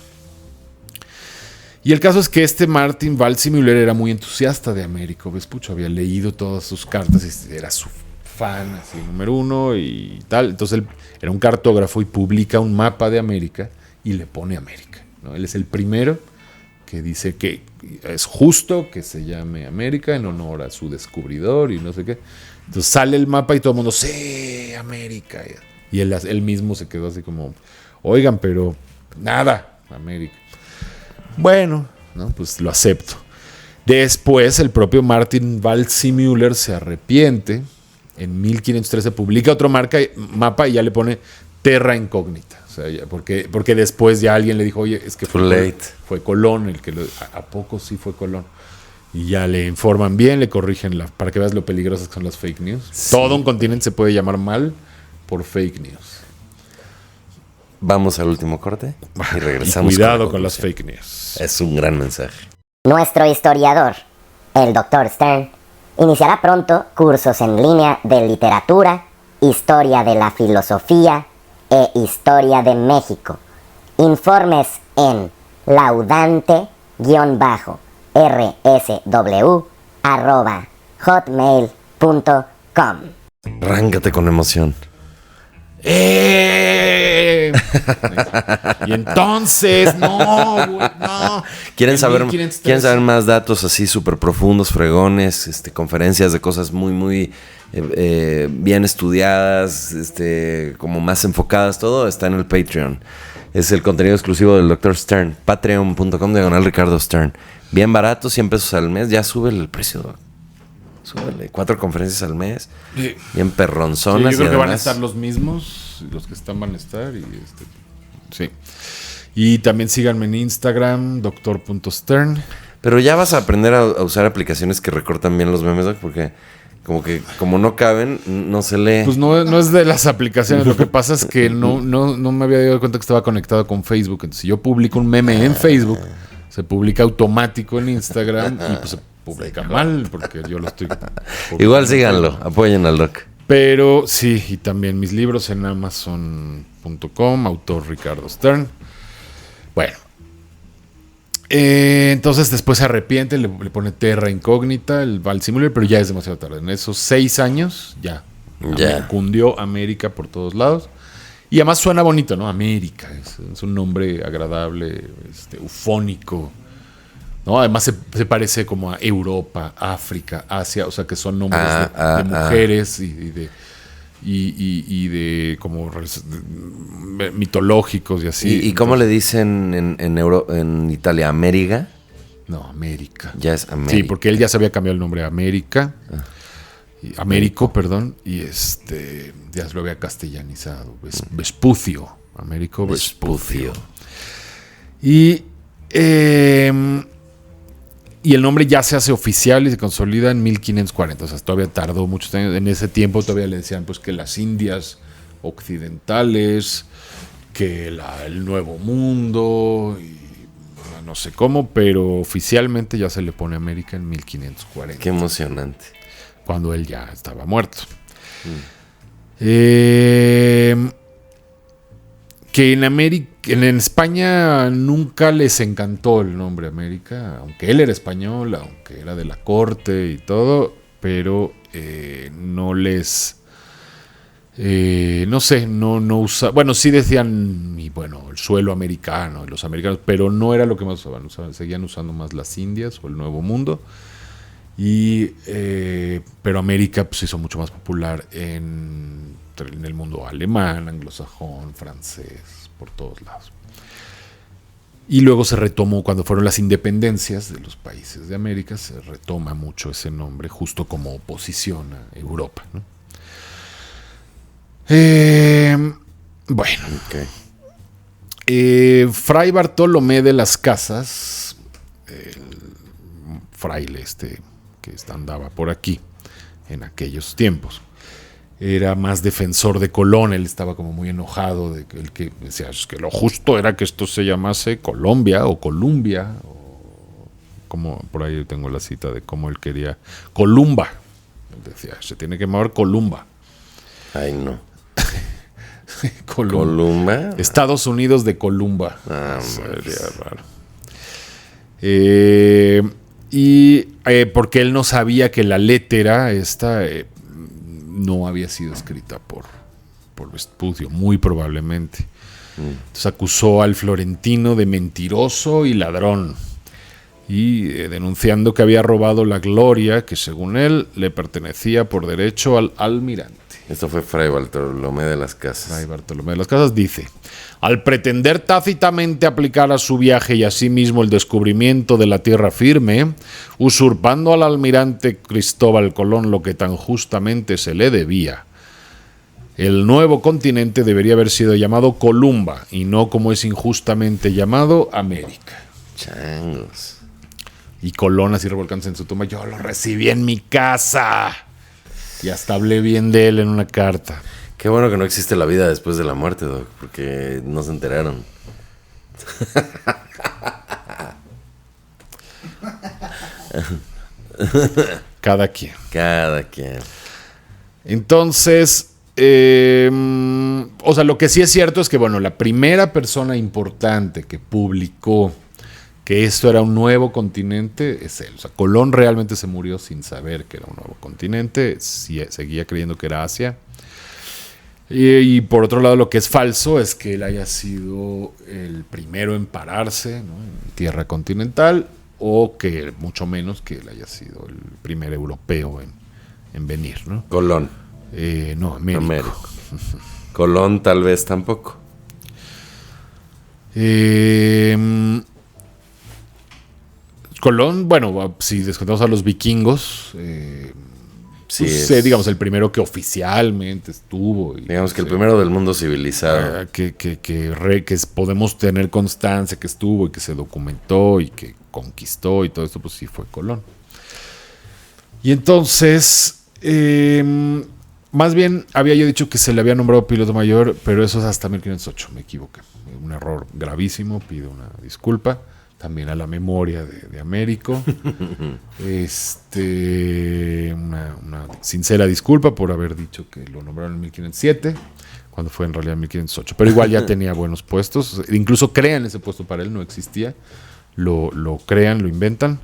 Y el caso es que Martin Waldseemüller era muy entusiasta de Américo Vespuccio, había leído todas sus cartas y era su fan, así, número uno y tal. Entonces él era un cartógrafo y publica un mapa de América y le pone América, ¿no? Él es el primero que dice que es justo que se llame América en honor a su descubridor y no sé qué. Entonces sale el mapa y todo el mundo, sí, América. Y él mismo se quedó así como, oigan, pero nada, América. Bueno, ¿no? Pues lo acepto. Después el propio Martin Waldseemüller se arrepiente. En 1513 publica otro mapa y ya le pone Terra Incógnita. O sea, porque después ya alguien le dijo, oye, es que fue Colón el que ¿a poco sí fue Colón? Y ya le informan bien, le corrigen para que veas lo peligrosas que son las fake news. Sí. Todo un continente se puede llamar mal por fake news. Vamos al último corte y regresamos. Y cuidado con las fake news. Es un gran mensaje. Nuestro historiador, el Dr. Stern, iniciará pronto cursos en línea de literatura, historia de la filosofía e historia de México. Informes en laudante-rsw@hotmail.com. Arráncate con emoción. Y entonces, no. ¿Quieren saber más datos así súper profundos, fregones, conferencias de cosas muy, muy bien estudiadas, como más enfocadas, todo está en el Patreon. Es el contenido exclusivo del Dr. Stern. Patreon.com/Ricardo Stern. Bien barato, 100 pesos al mes. Ya sube el precio. Súbele, 4 conferencias al mes. Sí. Bien perronzonas. Sí, yo creo que van a estar los mismos. Los que están van a estar. Sí. Y también síganme en Instagram, Dr.Stern. Pero ya vas a aprender a usar aplicaciones que recortan bien los memes, Doc, porque como no caben, no se lee. Pues no es de las aplicaciones. Lo que pasa es que no me había dado cuenta que estaba conectado con Facebook. Entonces, si yo publico un meme en Facebook, se publica automático en Instagram y pues se publica mal porque yo lo estoy... Igual síganlo, apoyen al Doc. Pero sí, y también mis libros en Amazon.com, autor Ricardo Stern. Bueno, Entonces después se arrepiente, le pone Terra Incógnita, va al simulator, pero ya es demasiado tarde. En esos 6 años ya cundió América por todos lados. Y además suena bonito, ¿no? América, es un nombre agradable, ufónico, ¿no? Además se parece como a Europa, África, Asia, o sea que son nombres de mujeres y de como mitológicos y así. ¿Y cómo le dicen en Italia? ¿América? No, América. Ya es América. Sí, porque él ya se había cambiado el nombre a América. Américo, perdón. Y ya se lo había castellanizado. Vespucio. Américo Vespucio. Y el nombre ya se hace oficial y se consolida en 1540. O sea, todavía tardó muchos años. En ese tiempo todavía le decían pues que las Indias occidentales, que el Nuevo Mundo, y no sé cómo, pero oficialmente ya se le pone América en 1540. Qué emocionante. Cuando él ya estaba muerto. Que en España nunca les encantó el nombre América, aunque él era español, aunque era de la corte y todo, pero no les... no sé, no usa... Bueno, sí decían, y bueno, el suelo americano y los americanos, pero no era lo que más usaban. Seguían usando más las Indias o el Nuevo Mundo. Pero América pues, se hizo mucho más popular en el mundo alemán, anglosajón, francés, por todos lados. Y luego se retomó, cuando fueron las independencias de los países de América, se retoma mucho ese nombre, justo como oposición a Europa, ¿no? Bueno. Okay. Fray Bartolomé de las Casas, el fraile que andaba por aquí en aquellos tiempos, era más defensor de Colón. Él estaba como muy enojado de que el que decía es que lo justo era que esto se llamase Colombia o Columbia, o como por ahí tengo la cita de cómo él quería Columba. Él decía, se tiene que llamar Columba. Ay, no. Columba. Estados Unidos de Columba. Sería raro. Porque él no sabía que la letra esta no había sido escrita por Vespucio, muy probablemente. Entonces acusó al florentino de mentiroso y ladrón, y denunciando que había robado la gloria que según él le pertenecía por derecho al almirante. Esto fue Fray Bartolomé de las Casas. Fray Bartolomé de las Casas dice: al pretender tácitamente aplicar a su viaje y asimismo el descubrimiento de la tierra firme, usurpando al almirante Cristóbal Colón lo que tan justamente se le debía, el nuevo continente debería haber sido llamado Columba y no como es injustamente llamado América. Changos. Y Colón, así revolcándose en su tumba: yo lo recibí en mi casa y hasta hablé bien de él en una carta. Qué bueno que no existe la vida después de la muerte, Doc, porque no se enteraron. Cada quien. Entonces, o sea, lo que sí es cierto es que, bueno, la primera persona importante que publicó que esto era un nuevo continente es él. O sea, Colón realmente se murió sin saber que era un nuevo continente. Seguía creyendo que era Asia. Y por otro lado, lo que es falso es que él haya sido el primero en pararse, ¿no?, en tierra continental, o que mucho menos que él haya sido el primer europeo en venir, ¿no? Colón. No, Américo. Colón tal vez tampoco. Colón, bueno, si descontamos a los vikingos, sí, pues, digamos, el primero que oficialmente estuvo. Digamos que el primero del mundo civilizado. Que podemos tener constancia que estuvo y que se documentó y que conquistó y todo esto, pues sí fue Colón. Y entonces, más bien había yo dicho que se le había nombrado piloto mayor, pero eso es hasta 1508, me equivoqué. Un error gravísimo, pido una disculpa. También a la memoria de Américo. Una sincera disculpa por haber dicho que lo nombraron en 1507, cuando fue en realidad 1508. Pero igual ya tenía buenos puestos. Incluso crean ese puesto para él, no existía. lo crean, lo inventan.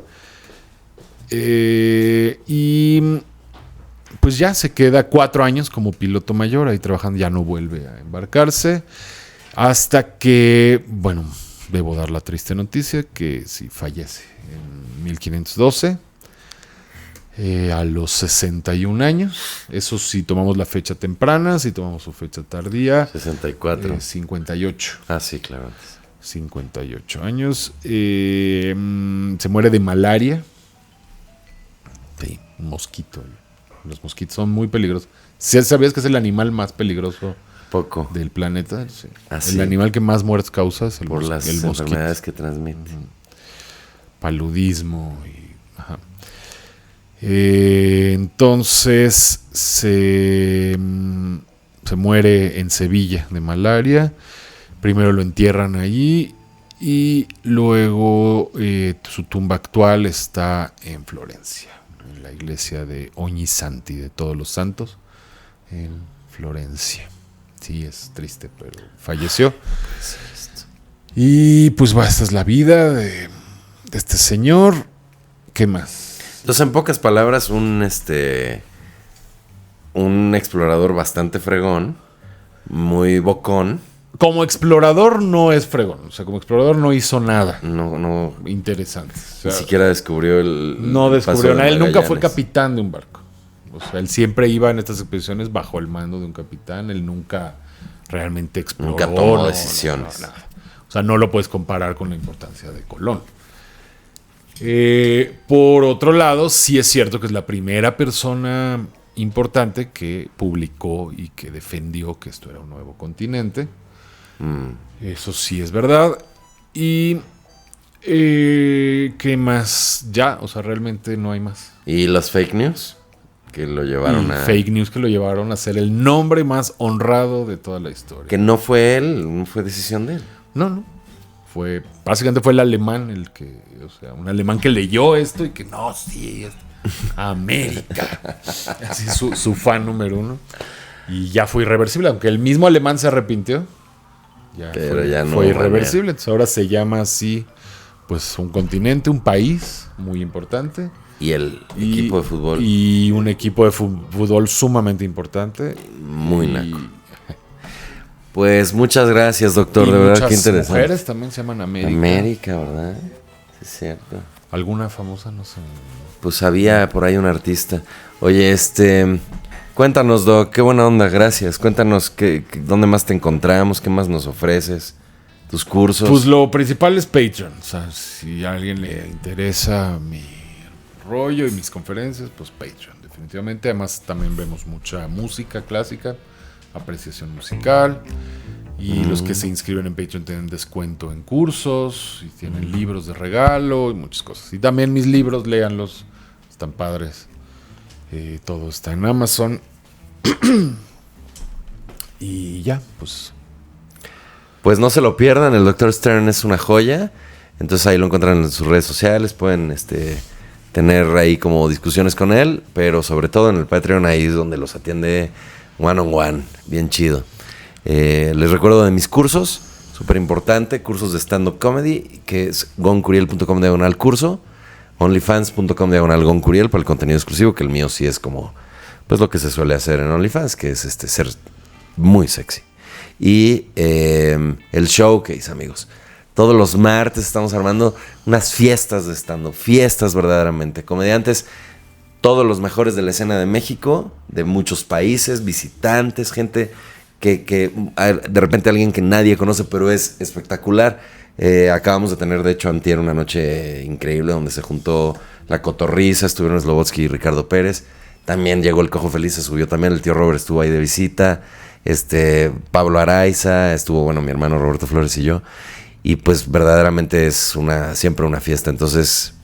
Y pues ya se queda 4 años como piloto mayor ahí trabajando, ya no vuelve a embarcarse hasta que, bueno, debo dar la triste noticia que sí fallece en 1512 a los 61 años. Eso si tomamos la fecha temprana, si tomamos su fecha tardía, 64. 58. Ah, sí, claro. 58 años. Se muere de malaria. Sí, un mosquito. Los mosquitos son muy peligrosos. ¿Sabías que es el animal más peligroso Poco. del planeta? Sí. Ah, sí. El animal que más muertes causa es el, Por las el mosquito. enfermedades que transmite. Paludismo. Ajá. Entonces se muere en Sevilla de malaria. Primero lo entierran allí y luego su tumba actual está en Florencia, en la iglesia de Ognissanti, de Todos los Santos, en Florencia. Sí, es triste, pero falleció. Y pues bueno, esta es la vida de este señor. ¿Qué más? Entonces, en pocas palabras, un explorador bastante fregón, muy bocón. Como explorador no es fregón. O sea, como explorador no hizo nada No, interesante. O sea, ni siquiera descubrió el no paso descubrió de nada. Él nunca fue Magallanes. capitán de un barco. O sea, él siempre iba en estas expediciones bajo el mando de un capitán. Él nunca realmente exploró. Nunca tomó decisiones. Nada. O sea, no lo puedes comparar con la importancia de Colón. Por otro lado, sí es cierto que es la primera persona importante que publicó y que defendió que esto era un nuevo continente. Eso sí es verdad. Y ¿qué más? Ya, o sea, realmente no hay más. ¿Y las fake news? Que lo llevaron Y a... fake news que lo llevaron a ser el nombre más honrado de toda la historia. Que no fue él, no fue decisión de él. No. Básicamente fue el alemán el que, o sea, un alemán que leyó esto y que no, sí, es América. Así su fan número 1. Y ya fue irreversible, aunque el mismo alemán se arrepintió. Pero ya no fue va a irreversible. Entonces ahora se llama así, pues un continente, un país muy importante. Y el equipo de fútbol. Y un equipo de fútbol sumamente importante. Muy Y- naco. Pues muchas gracias, doctor. y De verdad, muchas qué interesante. mujeres también se llaman América. América, ¿verdad? Sí, es cierto. ¿Alguna famosa? No sé. Pues había por ahí un artista. Oye, cuéntanos, Doc, qué buena onda, gracias. Cuéntanos dónde más te encontramos, qué más nos ofreces, tus cursos. Pues lo principal es Patreon. O sea, si a alguien le interesa mi rollo y mis conferencias, pues Patreon, definitivamente. Además, también vemos mucha música clásica, apreciación musical. Y los que se inscriben en Patreon tienen descuento en cursos y tienen libros de regalo y muchas cosas. Y también mis libros, léanlos, están padres. Todo está en Amazon. Y ya, pues Pues no se lo pierdan, el Dr. Stern es una joya. Entonces ahí lo encuentran en sus redes sociales, pueden tener ahí como discusiones con él, pero sobre todo en el Patreon ahí es donde los atiende one on one, bien chido. Les recuerdo de mis cursos, súper importante, cursos de stand-up comedy, que es goncuriel.com/curso, onlyfans.com/goncuriel para el contenido exclusivo, que el mío sí es como pues lo que se suele hacer en OnlyFans, que es ser muy sexy. Y el showcase, amigos. Todos los martes estamos armando unas fiestas de stand-up, fiestas verdaderamente. Comediantes, todos los mejores de la escena de México, de muchos países, visitantes, gente que de repente alguien que nadie conoce, pero es espectacular. Acabamos de tener, de hecho, antier una noche increíble donde se juntó La Cotorriza, estuvieron Slobodsky y Ricardo Pérez. También llegó el Cojo Feliz, se subió también, el tío Robert estuvo ahí de visita. Pablo Araiza, estuvo, bueno, mi hermano Roberto Flores y yo. Y pues verdaderamente es siempre una fiesta. Entonces,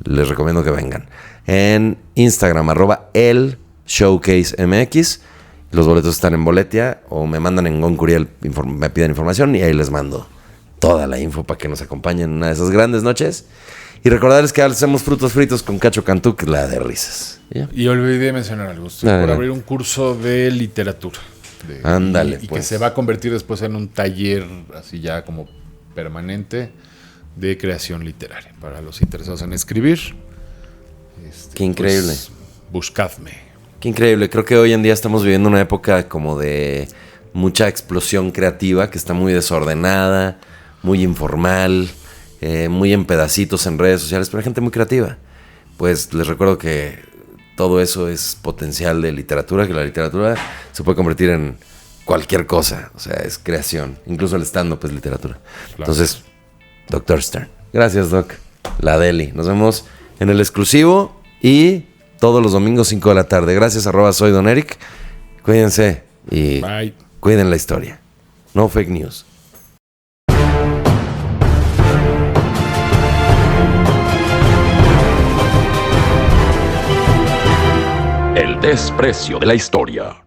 les recomiendo que vengan. En Instagram, @elshowcasemx. Los boletos están en Boletia o me mandan en Goncuriel, me piden información y ahí les mando toda la info para que nos acompañen en una de esas grandes noches. Y recordarles que hacemos frutos fritos con Cacho Cantú, que es la de risas. ¿Ya? Y olvidé mencionar algo. Estoy por Adelante. abrir un curso de literatura. Ándale, y pues. que se va a convertir después en un taller así ya como permanente de creación literaria. Para los interesados en escribir, Qué increíble. Buscadme. Qué increíble. Creo que hoy en día estamos viviendo una época como de mucha explosión creativa que está muy desordenada, muy informal, muy en pedacitos en redes sociales, pero hay gente muy creativa. Pues les recuerdo que todo eso es potencial de literatura, que la literatura se puede convertir en cualquier cosa. O sea, es creación. Incluso el stand-up es literatura. Claro. Entonces, Dr. Stern. Gracias, Doc. La Deli. Nos vemos en el exclusivo y todos los domingos 5 de la tarde. Gracias, @soy Don Eric. Cuídense y Bye. cuiden la historia. No fake news. El desprecio de la historia.